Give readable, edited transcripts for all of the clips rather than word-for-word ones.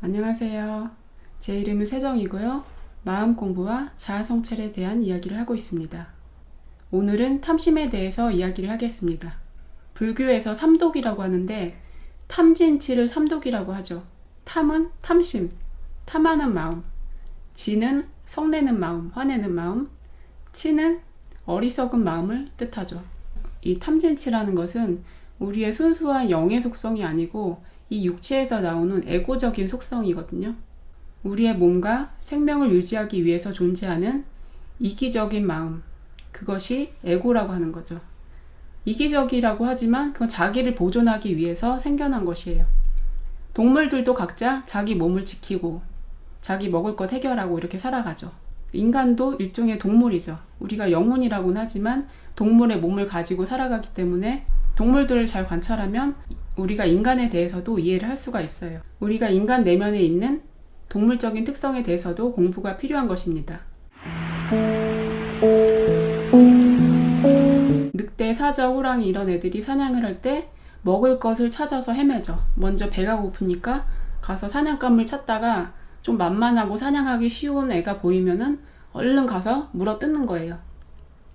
안녕하세요. 제 이름은 세정이고요. 마음 공부와 자아 성찰에 대한 이야기를 하고 있습니다. 오늘은 탐심에 대해서 이야기를 하겠습니다. 불교에서 삼독이라고 하는데 탐진치를 삼독이라고 하죠. 탐은 탐심, 탐하는 마음, 진은 성내는 마음, 화내는 마음, 치는 어리석은 마음을 뜻하죠. 이 탐진치라는 것은 우리의 순수한 영의 속성이 아니고 이 육체에서 나오는 에고적인 속성이거든요. 우리의 몸과 생명을 유지하기 위해서 존재하는 이기적인 마음, 그것이 에고라고 하는 거죠. 이기적이라고 하지만 그건 자기를 보존하기 위해서 생겨난 것이에요. 동물들도 각자 자기 몸을 지키고 자기 먹을 것 해결하고 이렇게 살아가죠. 인간도 일종의 동물이죠. 우리가 영혼이라고는 하지만 동물의 몸을 가지고 살아가기 때문에 동물들을 잘 관찰하면 우리가 인간에 대해서도 이해를 할 수가 있어요. 우리가 인간 내면에 있는 동물적인 특성에 대해서도 공부가 필요한 것입니다. 늑대, 사자, 호랑이 이런 애들이 사냥을 할 때 먹을 것을 찾아서 헤매죠. 먼저 배가 고프니까 가서 사냥감을 찾다가 좀 만만하고 사냥하기 쉬운 애가 보이면은 얼른 가서 물어 뜯는 거예요.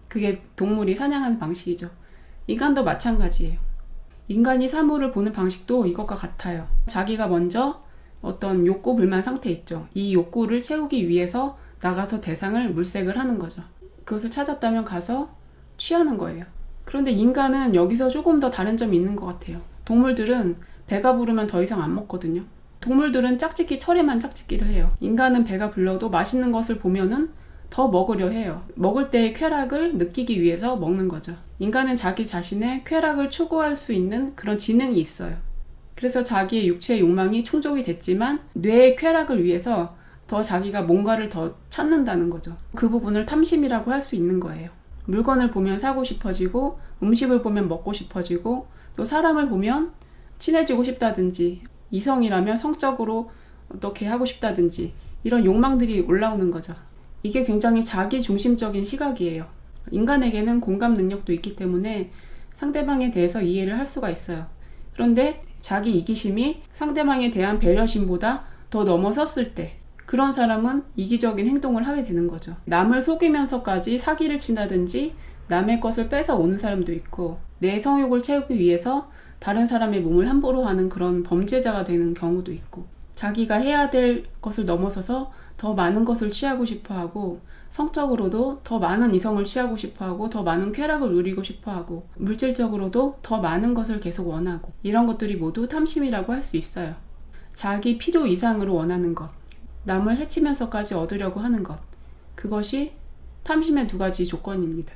그게 동물이 사냥하는 방식이죠. 인간도 마찬가지예요. 인간이 사물을 보는 방식도 이것과 같아요. 자기가 먼저 어떤 욕구 불만 상태 있죠. 이 욕구를 채우기 위해서 나가서 대상을 물색을 하는 거죠. 그것을 찾았다면 가서 취하는 거예요. 그런데 인간은 여기서 조금 더 다른 점이 있는 것 같아요. 동물들은 배가 부르면 더 이상 안 먹거든요. 동물들은 짝짓기 철에만 짝짓기를 해요. 인간은 배가 불러도 맛있는 것을 보면은 더 먹으려 해요. 먹을 때의 쾌락을 느끼기 위해서 먹는 거죠. 인간은 자기 자신의 쾌락을 추구할 수 있는 그런 지능이 있어요. 그래서 자기의 육체의 욕망이 충족이 됐지만 뇌의 쾌락을 위해서 더 자기가 뭔가를 더 찾는다는 거죠. 그 부분을 탐심이라고 할 수 있는 거예요. 물건을 보면 사고 싶어지고 음식을 보면 먹고 싶어지고 또 사람을 보면 친해지고 싶다든지 이성이라면 성적으로 어떻게 하고 싶다든지 이런 욕망들이 올라오는 거죠. 이게 굉장히 자기중심적인 시각이에요. 인간에게는 공감 능력도 있기 때문에 상대방에 대해서 이해를 할 수가 있어요. 그런데 자기 이기심이 상대방에 대한 배려심보다 더 넘어섰을 때 그런 사람은 이기적인 행동을 하게 되는 거죠. 남을 속이면서까지 사기를 친다든지 남의 것을 뺏어 오는 사람도 있고 내 성욕을 채우기 위해서 다른 사람의 몸을 함부로 하는 그런 범죄자가 되는 경우도 있고 자기가 해야 될 것을 넘어서서 더 많은 것을 취하고 싶어하고 성적으로도 더 많은 이성을 취하고 싶어하고 더 많은 쾌락을 누리고 싶어하고 물질적으로도 더 많은 것을 계속 원하고 이런 것들이 모두 탐심이라고 할 수 있어요. 자기 필요 이상으로 원하는 것, 남을 해치면서까지 얻으려고 하는 것, 그것이 탐심의 두 가지 조건입니다.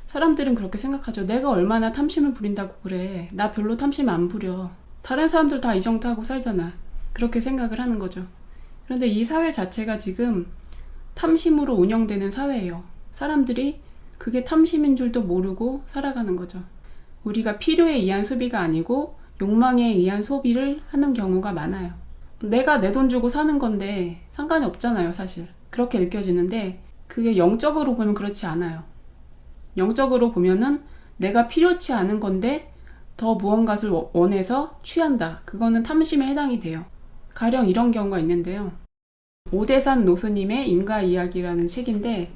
사람들은 그렇게 생각하죠. 내가 얼마나 탐심을 부린다고 그래. 나 별로 탐심 안 부려. 다른 사람들 다 이 정도 하고 살잖아. 그렇게 생각을 하는 거죠. 그런데 이 사회 자체가 지금 탐심으로 운영되는 사회예요. 사람들이 그게 탐심인 줄도 모르고 살아가는 거죠. 우리가 필요에 의한 소비가 아니고 욕망에 의한 소비를 하는 경우가 많아요. 내가 내 돈 주고 사는 건데 상관이 없잖아요, 사실. 그렇게 느껴지는데 그게 영적으로 보면 그렇지 않아요. 영적으로 보면은 내가 필요치 않은 건데 더 무언가를 원해서 취한다. 그거는 탐심에 해당이 돼요. 가령 이런 경우가 있는데요. 오대산 노스님의 인가 이야기라는 책인데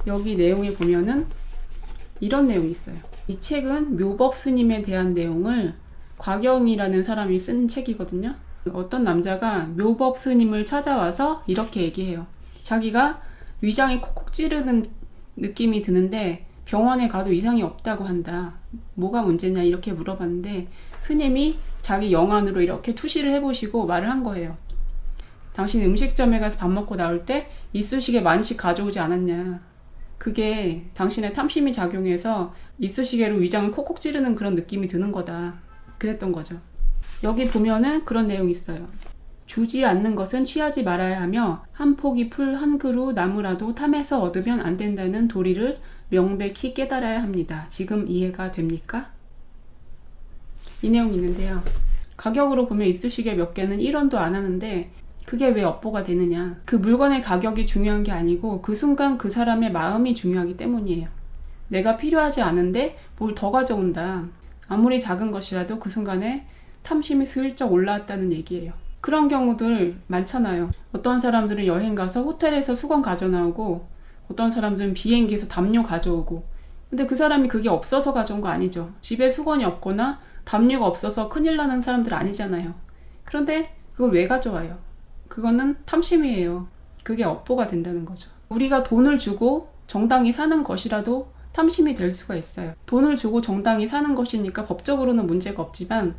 여기 내용에 보면은 이런 내용이 있어요. 이 책은 묘법 스님에 대한 내용을 곽영이라는 사람이 쓴 책이거든요. 어떤 남자가 묘법 스님을 찾아와서 이렇게 얘기해요. 자기가 위장이 콕콕 찌르는 느낌이 드는데 병원에 가도 이상이 없다고 한다. 뭐가 문제냐 이렇게 물어봤는데 스님이 자기 영안으로 이렇게 투시를 해보시고 말을 한 거예요. 당신 음식점에 가서 밥 먹고 나올 때 이쑤시개 만씩 가져오지 않았냐. 그게 당신의 탐심이 작용해서 이쑤시개로 위장을 콕콕 찌르는 그런 느낌이 드는 거다. 그랬던 거죠. 여기 보면은 그런 내용이 있어요. 주지 않는 것은 취하지 말아야 하며 한 포기 풀 한 그루 나무라도 탐해서 얻으면 안 된다는 도리를 명백히 깨달아야 합니다. 지금 이해가 됩니까? 이 내용이 있는데요. 가격으로 보면 이쑤시개 몇 개는 1원도 안 하는데 그게 왜 업보가 되느냐. 그 물건의 가격이 중요한 게 아니고 그 순간 그 사람의 마음이 중요하기 때문이에요. 내가 필요하지 않은데 뭘 더 가져온다. 아무리 작은 것이라도 그 순간에 탐심이 슬쩍 올라왔다는 얘기예요. 그런 경우들 많잖아요. 어떤 사람들은 여행 가서 호텔에서 수건 가져나오고 어떤 사람들은 비행기에서 담요 가져오고, 근데 그 사람이 그게 없어서 가져온 거 아니죠. 집에 수건이 없거나 담요가 없어서 큰일 나는 사람들 아니잖아요. 그런데 그걸 왜 가져와요? 그거는 탐심이에요. 그게 업보가 된다는 거죠. 우리가 돈을 주고 정당히 사는 것이라도 탐심이 될 수가 있어요. 돈을 주고 정당히 사는 것이니까 법적으로는 문제가 없지만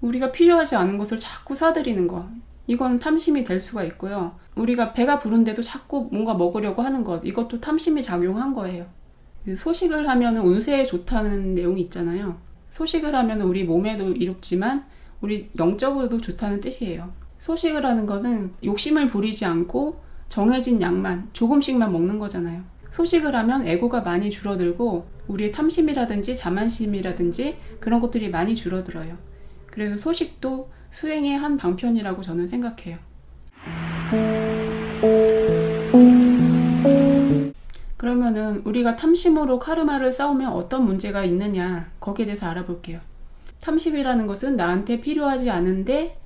우리가 필요하지 않은 것을 자꾸 사들이는 것, 이건 탐심이 될 수가 있고요. 우리가 배가 부른데도 자꾸 뭔가 먹으려고 하는 것, 이것도 탐심이 작용한 거예요. 소식을 하면 운세에 좋다는 내용이 있잖아요. 소식을 하면 우리 몸에도 이롭지만 우리 영적으로도 좋다는 뜻이에요. 소식을 하는 거는 욕심을 부리지 않고 정해진 양만 조금씩만 먹는 거잖아요. 소식을 하면 에고가 많이 줄어들고 우리의 탐심이라든지 자만심이라든지 그런 것들이 많이 줄어들어요. 그래서 소식도 수행의 한 방편이라고 저는 생각해요. 그러면은 우리가 탐심으로 카르마를 쌓으면 어떤 문제가 있느냐, 거기에 대해서 알아볼게요. 탐심이라는 것은 나한테 필요하지 않은데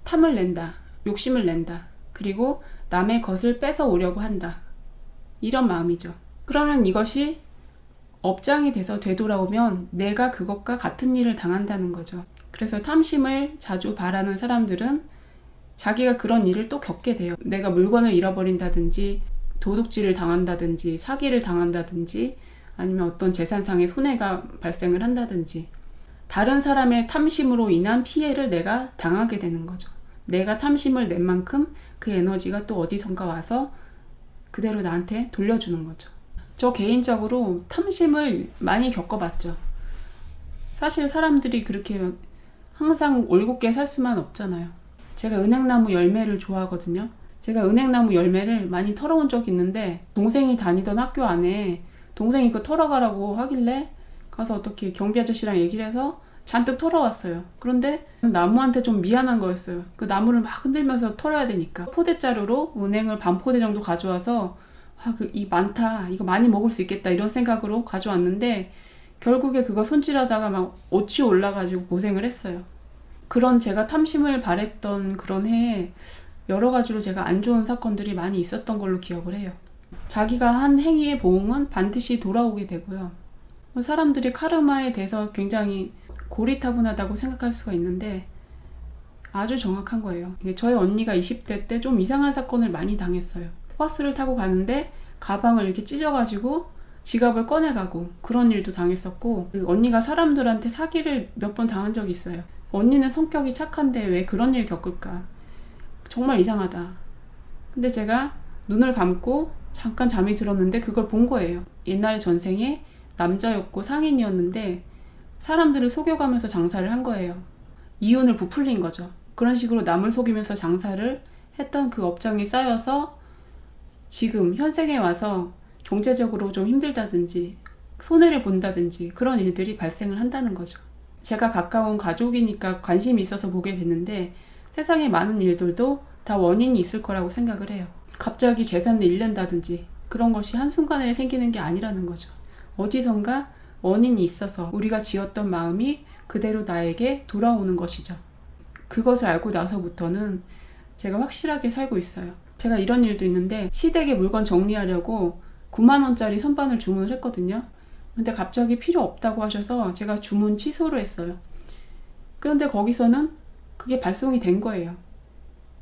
탐을 낸다, 욕심을 낸다, 그리고 남의 것을 뺏어 오려고 한다, 이런 마음이죠. 그러면 이것이 업장이 돼서 되돌아오면 내가 그것과 같은 일을 당한다는 거죠. 그래서 탐심을 자주 바라는 사람들은 자기가 그런 일을 또 겪게 돼요. 내가 물건을 잃어버린다든지 도둑질을 당한다든지 사기를 당한다든지 아니면 어떤 재산상의 손해가 발생을 한다든지 다른 사람의 탐심으로 인한 피해를 내가 당하게 되는 거죠. 내가 탐심을 낸 만큼 그 에너지가 또 어디선가 와서 그대로 나한테 돌려주는 거죠. 저 개인적으로 탐심을 많이 겪어봤죠. 사실 사람들이 그렇게 항상 올곧게 살 수만 없잖아요. 제가 은행나무 열매를 좋아하거든요. 제가 은행나무 열매를 많이 털어온 적이 있는데 동생이 다니던 학교 안에 동생이 그거 털어가라고 하길래 가서 어떻게 경비 아저씨랑 얘기를 해서 잔뜩 털어왔어요. 그런데 나무한테 좀 미안한 거였어요. 그 나무를 막 흔들면서 털어야 되니까 포대자루로 은행을 반 포대 정도 가져와서 이 많다, 이거 많이 먹을 수 있겠다 이런 생각으로 가져왔는데 결국에 그거 손질하다가 막 옷이 올라가지고 고생을 했어요. 그런 제가 탐심을 바랬던 그런 해에 여러 가지로 제가 안 좋은 사건들이 많이 있었던 걸로 기억을 해요. 자기가 한 행위의 보응은 반드시 돌아오게 되고요. 사람들이 카르마에 대해서 굉장히 고리타분하다고 생각할 수가 있는데 아주 정확한 거예요. 저희 언니가 20대 때 좀 이상한 사건을 많이 당했어요. 버스를 타고 가는데 가방을 이렇게 찢어가지고 지갑을 꺼내가고 그런 일도 당했었고, 언니가 사람들한테 사기를 몇 번 당한 적이 있어요. 언니는 성격이 착한데 왜 그런 일 겪을까? 정말 이상하다. 근데 제가 눈을 감고 잠깐 잠이 들었는데 그걸 본 거예요. 옛날에 전생에 남자였고 상인이었는데 사람들을 속여가면서 장사를 한 거예요. 이윤을 부풀린 거죠. 그런 식으로 남을 속이면서 장사를 했던 그 업장이 쌓여서 지금 현생에 와서 경제적으로 좀 힘들다든지 손해를 본다든지 그런 일들이 발생을 한다는 거죠. 제가 가까운 가족이니까 관심이 있어서 보게 됐는데 세상에 많은 일들도 다 원인이 있을 거라고 생각을 해요. 갑자기 재산을 잃는다든지 그런 것이 한순간에 생기는 게 아니라는 거죠. 어디선가 원인이 있어서 우리가 지었던 마음이 그대로 나에게 돌아오는 것이죠. 그것을 알고 나서부터는 제가 확실하게 살고 있어요. 제가 이런 일도 있는데 시댁에 물건 정리하려고 9만원짜리 선반을 주문을 했거든요. 근데 갑자기 필요 없다고 하셔서 제가 주문 취소를 했어요. 그런데 거기서는 그게 발송이 된 거예요.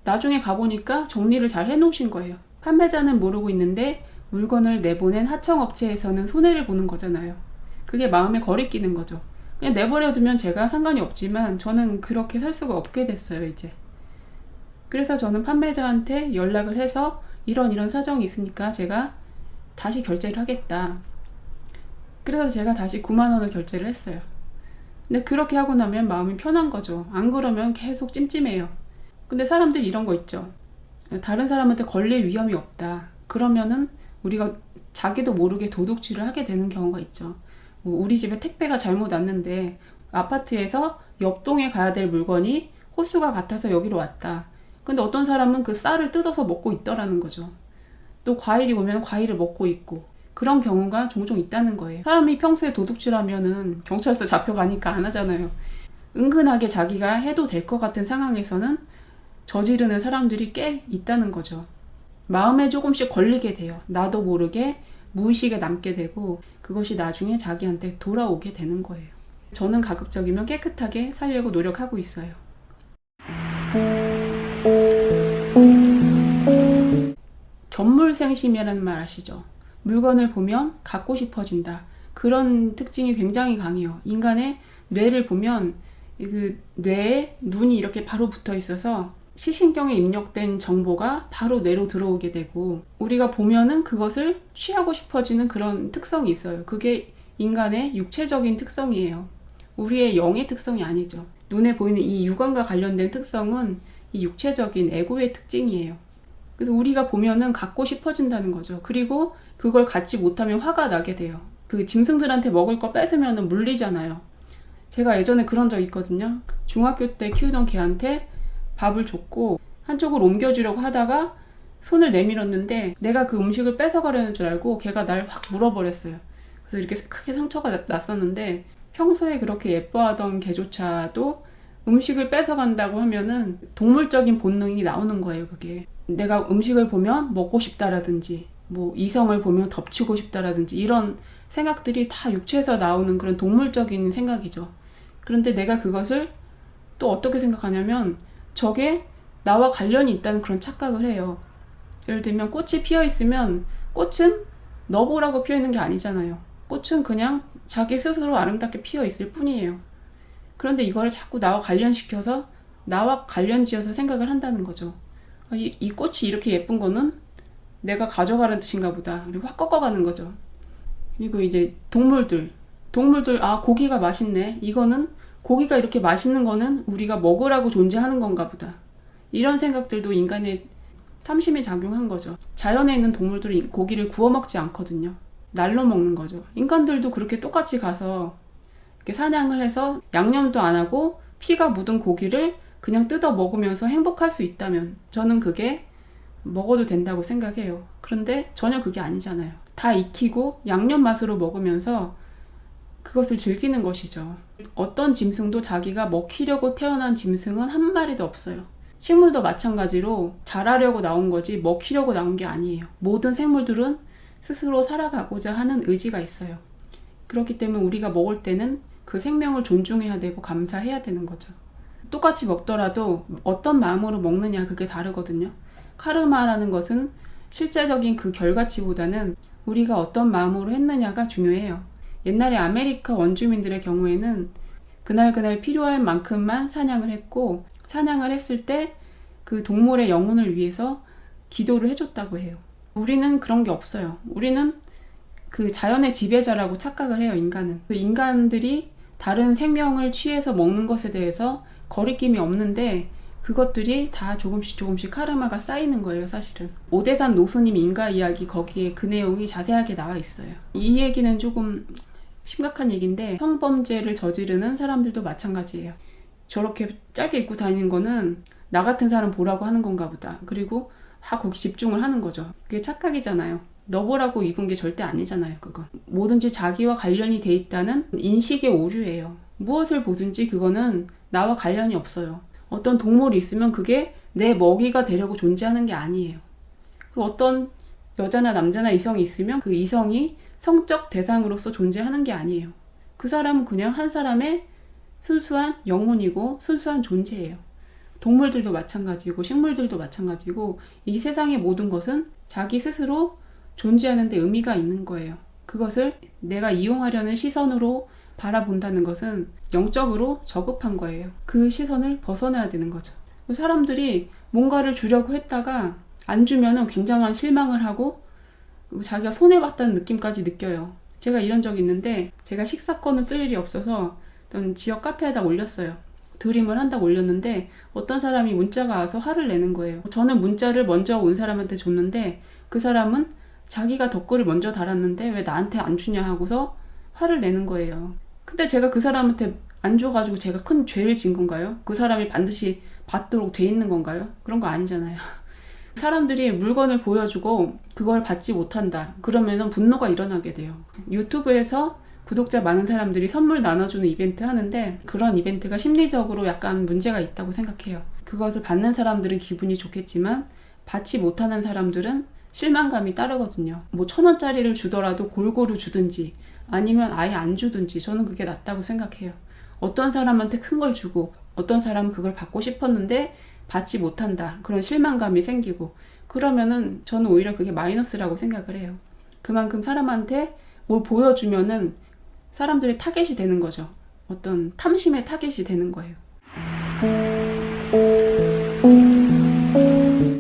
나중에 가보니까 정리를 잘 해놓으신 거예요. 판매자는 모르고 있는데 물건을 내보낸 하청업체에서는 손해를 보는 거잖아요. 그게 마음에 거리끼는 거죠. 그냥 내버려두면 제가 상관이 없지만 저는 그렇게 살 수가 없게 됐어요, 이제. 그래서 저는 판매자한테 연락을 해서 이런 사정이 있으니까 제가 다시 결제를 하겠다. 그래서 제가 다시 9만원을 결제를 했어요. 근데 그렇게 하고 나면 마음이 편한 거죠. 안 그러면 계속 찜찜해요. 근데 사람들이 이런 거 있죠. 다른 사람한테 걸릴 위험이 없다. 그러면은 우리가 자기도 모르게 도둑질을 하게 되는 경우가 있죠. 우리 집에 택배가 잘못 왔는데 아파트에서 옆동에 가야 될 물건이 호수가 같아서 여기로 왔다. 근데 어떤 사람은 그 쌀을 뜯어서 먹고 있더라는 거죠. 또 과일이 오면 과일을 먹고 있고. 그런 경우가 종종 있다는 거예요. 사람이 평소에 도둑질하면은 경찰서 잡혀가니까 안 하잖아요. 은근하게 자기가 해도 될 것 같은 상황에서는 저지르는 사람들이 꽤 있다는 거죠. 마음에 조금씩 걸리게 돼요. 나도 모르게 무의식에 남게 되고 그것이 나중에 자기한테 돌아오게 되는 거예요. 저는 가급적이면 깨끗하게 살려고 노력하고 있어요. 견물생심이라는 말 아시죠? 물건을 보면 갖고 싶어진다. 그런 특징이 굉장히 강해요. 인간의 뇌를 보면 그 뇌에 눈이 이렇게 바로 붙어 있어서 시신경에 입력된 정보가 바로 뇌로 들어오게 되고 우리가 보면은 그것을 취하고 싶어지는 그런 특성이 있어요. 그게 인간의 육체적인 특성이에요. 우리의 영의 특성이 아니죠. 눈에 보이는 이 육안과 관련된 특성은 이 육체적인 에고의 특징이에요. 그래서 우리가 보면은 갖고 싶어진다는 거죠. 그리고 그걸 갖지 못하면 화가 나게 돼요. 그 짐승들한테 먹을 거 뺏으면은 물리잖아요. 제가 예전에 그런 적 있거든요. 중학교 때 키우던 개한테 밥을 줬고 한쪽으로 옮겨주려고 하다가 손을 내밀었는데 내가 그 음식을 뺏어가려는 줄 알고 걔가 날 확 물어버렸어요. 그래서 이렇게 크게 상처가 났었는데 평소에 그렇게 예뻐하던 개조차도 음식을 뺏어간다고 하면은 동물적인 본능이 나오는 거예요. 그게 내가 음식을 보면 먹고 싶다라든지 뭐 이성을 보면 덮치고 싶다라든지 이런 생각들이 다 육체에서 나오는 그런 동물적인 생각이죠. 그런데 내가 그것을 또 어떻게 생각하냐면 저게 나와 관련이 있다는 그런 착각을 해요. 예를 들면 꽃이 피어 있으면 꽃은 너 보라고 피어 있는 게 아니잖아요. 꽃은 그냥 자기 스스로 아름답게 피어 있을 뿐이에요. 그런데 이걸 자꾸 나와 관련시켜서 나와 관련지어서 생각을 한다는 거죠. 이 꽃이 이렇게 예쁜 거는 내가 가져가라는 뜻인가 보다. 그리고 확 꺾어가는 거죠. 그리고 이제 동물들 고기가 맛있네. 이거는 고기가 이렇게 맛있는 거는 우리가 먹으라고 존재하는 건가 보다. 이런 생각들도 인간의 탐심에 작용한 거죠. 자연에 있는 동물들은 고기를 구워 먹지 않거든요. 날로 먹는 거죠. 인간들도 그렇게 똑같이 가서 이렇게 사냥을 해서 양념도 안 하고 피가 묻은 고기를 그냥 뜯어 먹으면서 행복할 수 있다면 저는 그게 먹어도 된다고 생각해요. 그런데 전혀 그게 아니잖아요. 다 익히고 양념 맛으로 먹으면서 그것을 즐기는 것이죠. 어떤 짐승도 자기가 먹히려고 태어난 짐승은 한 마리도 없어요. 식물도 마찬가지로 자라려고 나온 거지 먹히려고 나온 게 아니에요. 모든 생물들은 스스로 살아가고자 하는 의지가 있어요. 그렇기 때문에 우리가 먹을 때는 그 생명을 존중해야 되고 감사해야 되는 거죠. 똑같이 먹더라도 어떤 마음으로 먹느냐 그게 다르거든요. 카르마라는 것은 실제적인 그 결과치보다는 우리가 어떤 마음으로 했느냐가 중요해요. 옛날에 아메리카 원주민들의 경우에는 그날 필요할 만큼만 사냥을 했고 사냥을 했을 때 그 동물의 영혼을 위해서 기도를 해줬다고 해요. 우리는 그런 게 없어요. 우리는 그 자연의 지배자라고 착각을 해요. 인간은. 그 인간들이 다른 생명을 취해서 먹는 것에 대해서 거리낌이 없는데 그것들이 다 조금씩 카르마가 쌓이는 거예요. 사실은. 오대산 노수님 인가 이야기 거기에 그 내용이 자세하게 나와 있어요. 이 얘기는 조금 심각한 얘기인데 성범죄를 저지르는 사람들도 마찬가지예요. 저렇게 짧게 입고 다니는 거는 나 같은 사람 보라고 하는 건가 보다. 그리고 거기 집중을 하는 거죠. 그게 착각이잖아요. 너 보라고 입은 게 절대 아니잖아요. 그건 뭐든지 자기와 관련이 돼 있다는 인식의 오류예요. 무엇을 보든지 그거는 나와 관련이 없어요. 어떤 동물이 있으면 그게 내 먹이가 되려고 존재하는 게 아니에요. 그리고 어떤 여자나 남자나 이성이 있으면 그 이성이 성적 대상으로서 존재하는 게 아니에요. 그 사람은 그냥 한 사람의 순수한 영혼이고 순수한 존재예요. 동물들도 마찬가지고 식물들도 마찬가지고 이 세상의 모든 것은 자기 스스로 존재하는 데 의미가 있는 거예요. 그것을 내가 이용하려는 시선으로 바라본다는 것은 영적으로 저급한 거예요. 그 시선을 벗어나야 되는 거죠. 사람들이 뭔가를 주려고 했다가 안 주면은 굉장한 실망을 하고 자기가 손해봤다는 느낌까지 느껴요. 제가 이런 적이 있는데 제가 식사권을 쓸 일이 없어서 어떤 지역 카페에다 올렸어요. 드림을 한다고 올렸는데 어떤 사람이 문자가 와서 화를 내는 거예요. 저는 문자를 먼저 온 사람한테 줬는데 그 사람은 자기가 댓글을 먼저 달았는데 왜 나한테 안 주냐 하고서 화를 내는 거예요. 근데 제가 그 사람한테 안 줘가지고 제가 큰 죄를 진 건가요? 그 사람이 반드시 받도록 돼 있는 건가요? 그런 거 아니잖아요. 사람들이 물건을 보여주고 그걸 받지 못한다. 그러면은 분노가 일어나게 돼요. 유튜브에서 구독자 많은 사람들이 선물 나눠주는 이벤트 하는데 그런 이벤트가 심리적으로 약간 문제가 있다고 생각해요. 그것을 받는 사람들은 기분이 좋겠지만 받지 못하는 사람들은 실망감이 따르거든요. 뭐 1,000원짜리를 주더라도 골고루 주든지 아니면 아예 안 주든지 저는 그게 낫다고 생각해요. 어떤 사람한테 큰 걸 주고 어떤 사람은 그걸 받고 싶었는데 받지 못한다. 그런 실망감이 생기고 그러면은 저는 오히려 그게 마이너스라고 생각을 해요. 그만큼 사람한테 뭘 보여주면은 사람들이 타겟이 되는 거죠. 어떤 탐심의 타겟이 되는 거예요.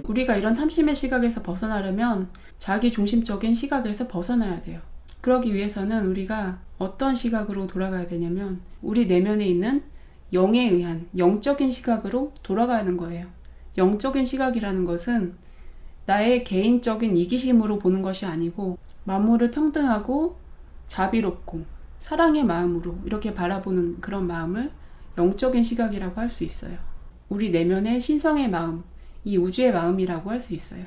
우리가 이런 탐심의 시각에서 벗어나려면 자기 중심적인 시각에서 벗어나야 돼요. 그러기 위해서는 우리가 어떤 시각으로 돌아가야 되냐면 우리 내면에 있는 영에 의한 영적인 시각으로 돌아가는 거예요. 영적인 시각이라는 것은 나의 개인적인 이기심으로 보는 것이 아니고 만물을 평등하고 자비롭고 사랑의 마음으로 이렇게 바라보는 그런 마음을 영적인 시각이라고 할 수 있어요. 우리 내면의 신성의 마음, 이 우주의 마음이라고 할 수 있어요.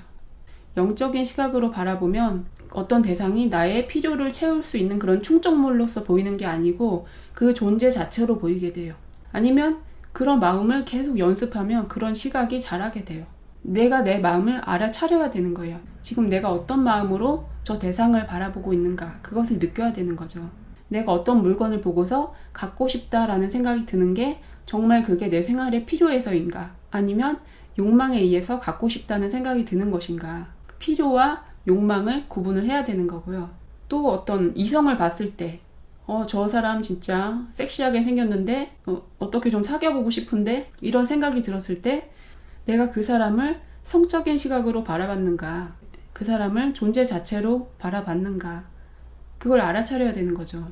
영적인 시각으로 바라보면 어떤 대상이 나의 필요를 채울 수 있는 그런 충족물로서 보이는 게 아니고 그 존재 자체로 보이게 돼요. 아니면 그런 마음을 계속 연습하면 그런 시각이 자라게 돼요. 내가 내 마음을 알아차려야 되는 거예요. 지금 내가 어떤 마음으로 저 대상을 바라보고 있는가 그것을 느껴야 되는 거죠. 내가 어떤 물건을 보고서 갖고 싶다라는 생각이 드는 게 정말 그게 내 생활에 필요해서인가 아니면 욕망에 의해서 갖고 싶다는 생각이 드는 것인가. 필요와 욕망을 구분을 해야 되는 거고요. 또 어떤 이성을 봤을 때 저 사람 진짜 섹시하게 생겼는데 어떻게 좀 사귀어보고 싶은데 이런 생각이 들었을 때 내가 그 사람을 성적인 시각으로 바라봤는가 그 사람을 존재 자체로 바라봤는가 그걸 알아차려야 되는 거죠.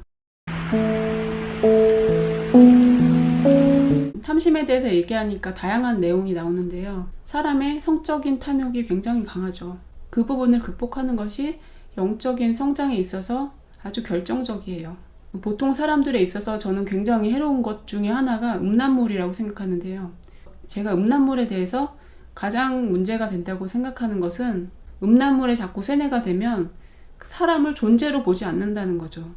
탐심에 대해서 얘기하니까 다양한 내용이 나오는데요. 사람의 성적인 탐욕이 굉장히 강하죠. 그 부분을 극복하는 것이 영적인 성장에 있어서 아주 결정적이에요. 보통 사람들에 있어서 저는 굉장히 해로운 것 중에 하나가 음란물이라고 생각하는데요. 제가 음란물에 대해서 가장 문제가 된다고 생각하는 것은 음란물에 자꾸 세뇌가 되면 사람을 존재로 보지 않는다는 거죠.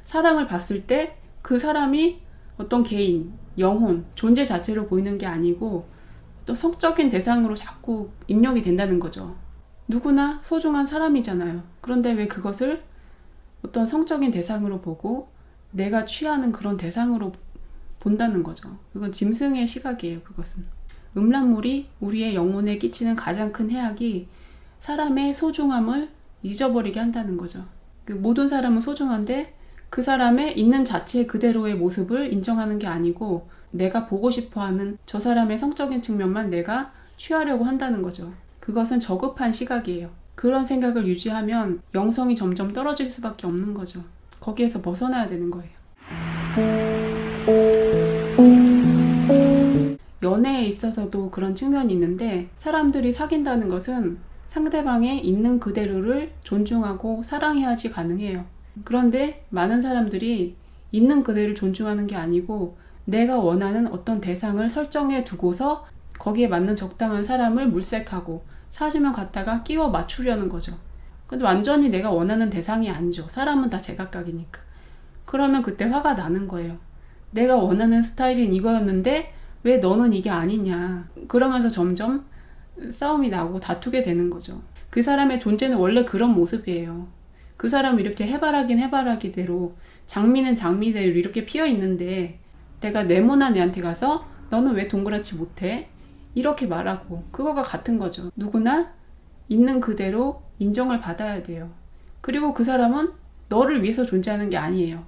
사람을 봤을 때 그 사람이 어떤 개인, 영혼, 존재 자체로 보이는 게 아니고 또 성적인 대상으로 자꾸 입력이 된다는 거죠. 누구나 소중한 사람이잖아요. 그런데 왜 그것을 어떤 성적인 대상으로 보고 내가 취하는 그런 대상으로 본다는 거죠. 그건 짐승의 시각이에요. 그것은. 음란물이 우리의 영혼에 끼치는 가장 큰 해악이 사람의 소중함을 잊어버리게 한다는 거죠. 모든 사람은 소중한데 그 사람의 있는 자체 그대로의 모습을 인정하는 게 아니고 내가 보고 싶어하는 저 사람의 성적인 측면만 내가 취하려고 한다는 거죠. 그것은 저급한 시각이에요. 그런 생각을 유지하면 영성이 점점 떨어질 수밖에 없는 거죠. 거기에서 벗어나야 되는 거예요. 연애에 있어서도 그런 측면이 있는데 사람들이 사귄다는 것은 상대방의 있는 그대로를 존중하고 사랑해야지 가능해요. 그런데 많은 사람들이 있는 그대를 존중하는 게 아니고 내가 원하는 어떤 대상을 설정해 두고서 거기에 맞는 적당한 사람을 물색하고 찾으면 갔다가 끼워 맞추려는 거죠. 근데 완전히 내가 원하는 대상이 아니죠. 사람은 다 제각각이니까. 그러면 그때 화가 나는 거예요. 내가 원하는 스타일은 이거였는데 왜 너는 이게 아니냐. 그러면서 점점 싸움이 나고 다투게 되는 거죠. 그 사람의 존재는 원래 그런 모습이에요. 그 사람은 이렇게 해바라긴 해바라기대로 장미는 장미대로 이렇게 피어 있는데 내가 네모난 애한테 가서 너는 왜 동그랗지 못해? 이렇게 말하고 그거가 같은 거죠. 누구나 있는 그대로 인정을 받아야 돼요. 그리고 그 사람은 너를 위해서 존재하는 게 아니에요.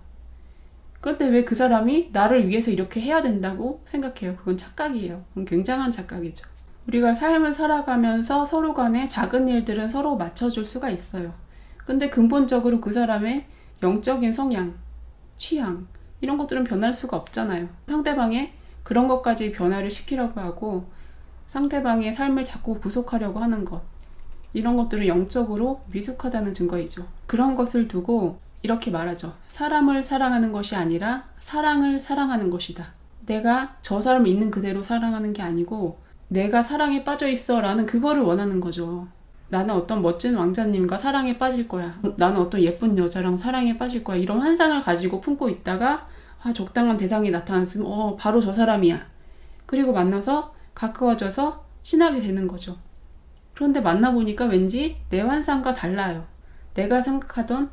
그런데 왜 그 사람이 나를 위해서 이렇게 해야 된다고 생각해요? 그건 착각이에요. 그건 굉장한 착각이죠. 우리가 삶을 살아가면서 서로 간에 작은 일들은 서로 맞춰줄 수가 있어요. 근데 근본적으로 그 사람의 영적인 성향, 취향 이런 것들은 변할 수가 없잖아요. 상대방의 그런 것까지 변화를 시키려고 하고 상대방의 삶을 자꾸 구속하려고 하는 것 이런 것들은 영적으로 미숙하다는 증거이죠. 그런 것을 두고 이렇게 말하죠. 사람을 사랑하는 것이 아니라 사랑을 사랑하는 것이다. 내가 저 사람을 있는 그대로 사랑하는 게 아니고 내가 사랑에 빠져 있어 라는 그거를 원하는 거죠. 나는 어떤 멋진 왕자님과 사랑에 빠질 거야. 나는 어떤 예쁜 여자랑 사랑에 빠질 거야. 이런 환상을 가지고 품고 있다가 적당한 대상이 나타났으면 바로 저 사람이야. 그리고 만나서 가까워져서 친하게 되는 거죠. 그런데 만나보니까 왠지 내 환상과 달라요. 내가 생각하던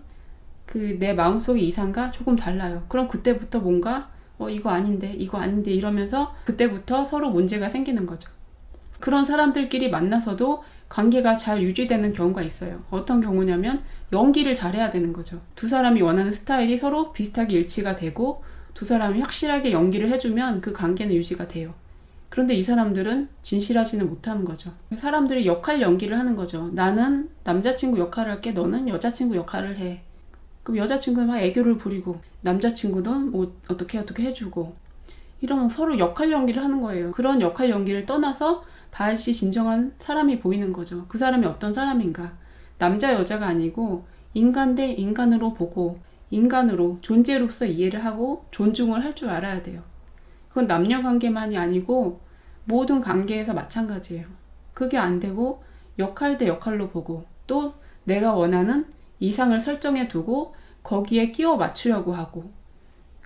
그 내 마음속의 이상과 조금 달라요. 그럼 그때부터 뭔가 이거 아닌데 이러면서 그때부터 서로 문제가 생기는 거죠. 그런 사람들끼리 만나서도 관계가 잘 유지되는 경우가 있어요. 어떤 경우냐면 연기를 잘해야 되는 거죠. 두 사람이 원하는 스타일이 서로 비슷하게 일치가 되고 두 사람이 확실하게 연기를 해주면 그 관계는 유지가 돼요. 그런데 이 사람들은 진실하지는 못하는 거죠. 사람들이 역할 연기를 하는 거죠. 나는 남자친구 역할을 할게, 너는 여자친구 역할을 해. 그럼 여자친구는 막 애교를 부리고 남자친구는 뭐 어떻게 해주고 이러면 서로 역할 연기를 하는 거예요. 그런 역할 연기를 떠나서 다시 진정한 사람이 보이는 거죠. 그 사람이 어떤 사람인가. 남자 여자가 아니고 인간 대 인간으로 보고 인간으로 존재로서 이해를 하고 존중을 할 줄 알아야 돼요. 그건 남녀 관계만이 아니고 모든 관계에서 마찬가지예요. 그게 안 되고 역할 대 역할로 보고 또 내가 원하는 이상을 설정해 두고 거기에 끼워 맞추려고 하고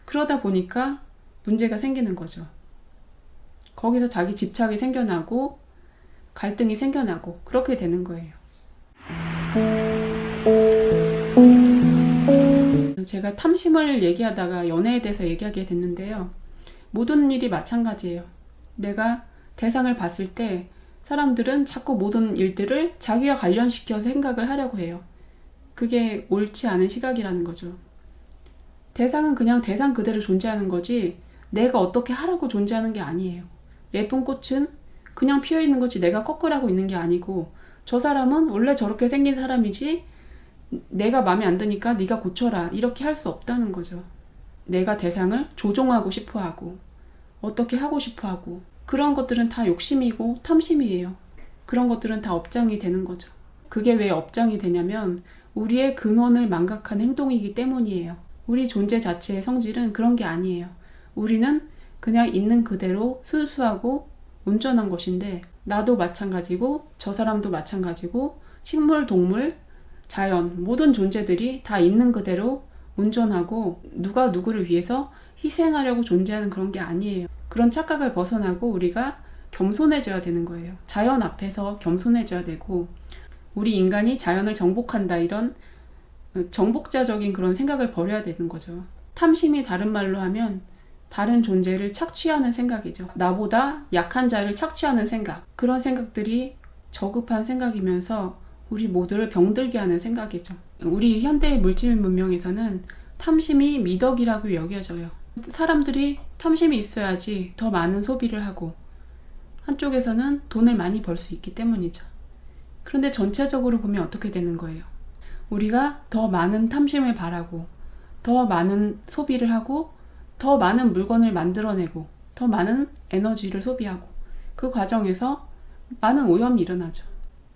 그러다 보니까 문제가 생기는 거죠. 거기서 자기 집착이 생겨나고 갈등이 생겨나고 그렇게 되는 거예요. 제가 탐심을 얘기하다가 연애에 대해서 얘기하게 됐는데요. 모든 일이 마찬가지예요. 내가 대상을 봤을 때 사람들은 자꾸 모든 일들을 자기와 관련시켜서 생각을 하려고 해요. 그게 옳지 않은 시각이라는 거죠. 대상은 그냥 대상 그대로 존재하는 거지 내가 어떻게 하라고 존재하는 게 아니에요. 예쁜 꽃은 그냥 피어있는 거지 내가 꺾으라고 있는 게 아니고 저 사람은 원래 저렇게 생긴 사람이지 내가 마음에 안 드니까 네가 고쳐라 이렇게 할 수 없다는 거죠. 내가 대상을 조종하고 싶어하고 어떻게 하고 싶어하고 그런 것들은 다 욕심이고 탐심이에요. 그런 것들은 다 업장이 되는 거죠. 그게 왜 업장이 되냐면 우리의 근원을 망각한 행동이기 때문이에요. 우리 존재 자체의 성질은 그런 게 아니에요. 우리는 그냥 있는 그대로 순수하고 온전한 것인데 나도 마찬가지고 저 사람도 마찬가지고 식물, 동물, 자연 모든 존재들이 다 있는 그대로 온전하고 누가 누구를 위해서 희생하려고 존재하는 그런 게 아니에요. 그런 착각을 벗어나고 우리가 겸손해져야 되는 거예요. 자연 앞에서 겸손해져야 되고 우리 인간이 자연을 정복한다 이런 정복자적인 그런 생각을 버려야 되는 거죠. 탐심이 다른 말로 하면 다른 존재를 착취하는 생각이죠. 나보다 약한 자를 착취하는 생각. 그런 생각들이 저급한 생각이면서 우리 모두를 병들게 하는 생각이죠. 우리 현대의 물질 문명에서는 탐심이 미덕이라고 여겨져요. 사람들이 탐심이 있어야지 더 많은 소비를 하고 한쪽에서는 돈을 많이 벌 수 있기 때문이죠. 그런데 전체적으로 보면 어떻게 되는 거예요? 우리가 더 많은 탐심을 바라고 더 많은 소비를 하고 더 많은 물건을 만들어내고 더 많은 에너지를 소비하고 그 과정에서 많은 오염이 일어나죠.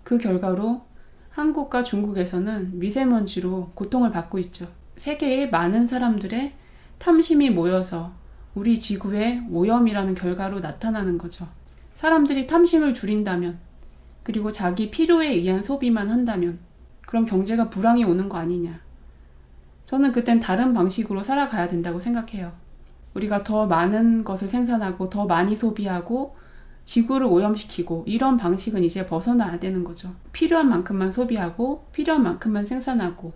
그 결과로 한국과 중국에서는 미세먼지로 고통을 받고 있죠. 세계의 많은 사람들의 탐심이 모여서 우리 지구의 오염이라는 결과로 나타나는 거죠. 사람들이 탐심을 줄인다면 그리고 자기 필요에 의한 소비만 한다면 그럼 경제가 불황이 오는 거 아니냐. 저는 그땐 다른 방식으로 살아가야 된다고 생각해요. 우리가 더 많은 것을 생산하고 더 많이 소비하고 지구를 오염시키고 이런 방식은 이제 벗어나야 되는 거죠. 필요한 만큼만 소비하고 필요한 만큼만 생산하고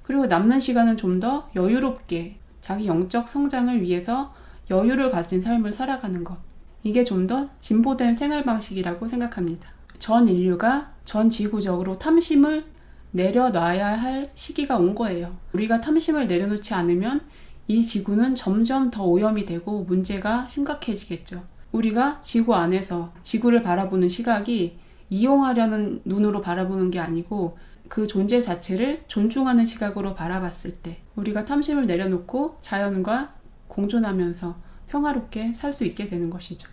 그리고 남는 시간은 좀 더 여유롭게 자기 영적 성장을 위해서 여유를 가진 삶을 살아가는 것. 이게 좀 더 진보된 생활 방식이라고 생각합니다. 전 인류가 전 지구적으로 탐심을 내려놔야 할 시기가 온 거예요. 우리가 탐심을 내려놓지 않으면 이 지구는 점점 더 오염이 되고 문제가 심각해지겠죠. 우리가 지구 안에서 지구를 바라보는 시각이 이용하려는 눈으로 바라보는 게 아니고 그 존재 자체를 존중하는 시각으로 바라봤을 때 우리가 탐심을 내려놓고 자연과 공존하면서 평화롭게 살 수 있게 되는 것이죠.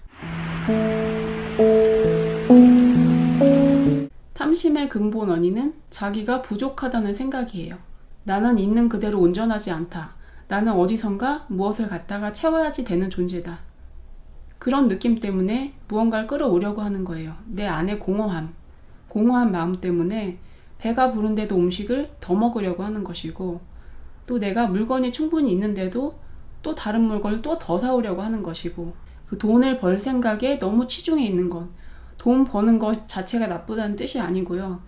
탐심의 근본 원인은 자기가 부족하다는 생각이에요. 나는 있는 그대로 온전하지 않다. 나는 어디선가 무엇을 갖다가 채워야지 되는 존재다. 그런 느낌 때문에 무언가를 끌어오려고 하는 거예요. 내 안의 공허한 마음 때문에 배가 부른데도 음식을 더 먹으려고 하는 것이고, 또 내가 물건이 충분히 있는데도 또 다른 물건을 또 더 사오려고 하는 것이고, 그 돈을 벌 생각에 너무 치중해 있는 것. 돈 버는 것 자체가 나쁘다는 뜻이 아니고요.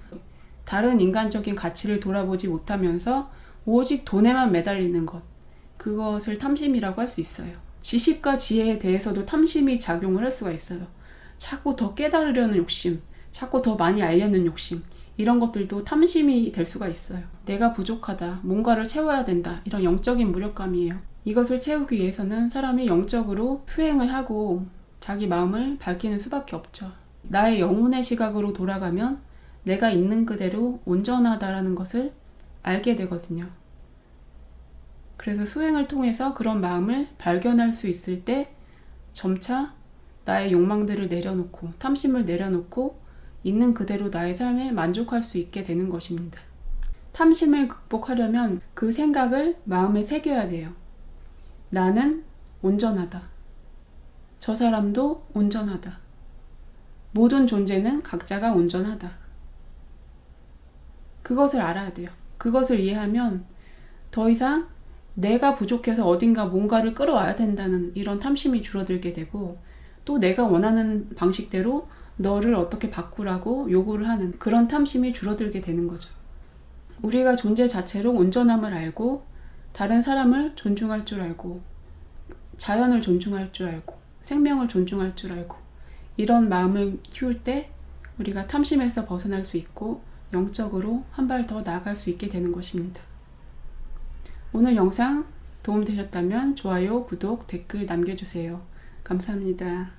다른 인간적인 가치를 돌아보지 못하면서 오직 돈에만 매달리는 것. 그것을 탐심이라고 할 수 있어요. 지식과 지혜에 대해서도 탐심이 작용을 할 수가 있어요. 자꾸 더 깨달으려는 욕심, 자꾸 더 많이 알려는 욕심, 이런 것들도 탐심이 될 수가 있어요. 내가 부족하다, 뭔가를 채워야 된다, 이런 영적인 무력감이에요. 이것을 채우기 위해서는 사람이 영적으로 수행을 하고 자기 마음을 밝히는 수밖에 없죠. 나의 영혼의 시각으로 돌아가면 내가 있는 그대로 온전하다라는 것을 알게 되거든요. 그래서 수행을 통해서 그런 마음을 발견할 수 있을 때 점차 나의 욕망들을 내려놓고 탐심을 내려놓고 있는 그대로 나의 삶에 만족할 수 있게 되는 것입니다. 탐심을 극복하려면 그 생각을 마음에 새겨야 돼요. 나는 온전하다. 저 사람도 온전하다. 모든 존재는 각자가 온전하다. 그것을 알아야 돼요. 그것을 이해하면 더 이상 내가 부족해서 어딘가 뭔가를 끌어와야 된다는 이런 탐심이 줄어들게 되고, 또 내가 원하는 방식대로 너를 어떻게 바꾸라고 요구를 하는 그런 탐심이 줄어들게 되는 거죠. 우리가 존재 자체로 온전함을 알고 다른 사람을 존중할 줄 알고 자연을 존중할 줄 알고 생명을 존중할 줄 알고 이런 마음을 키울 때 우리가 탐심에서 벗어날 수 있고 영적으로 한 발 더 나아갈 수 있게 되는 것입니다. 오늘 영상 도움되셨다면 좋아요, 구독, 댓글 남겨주세요. 감사합니다.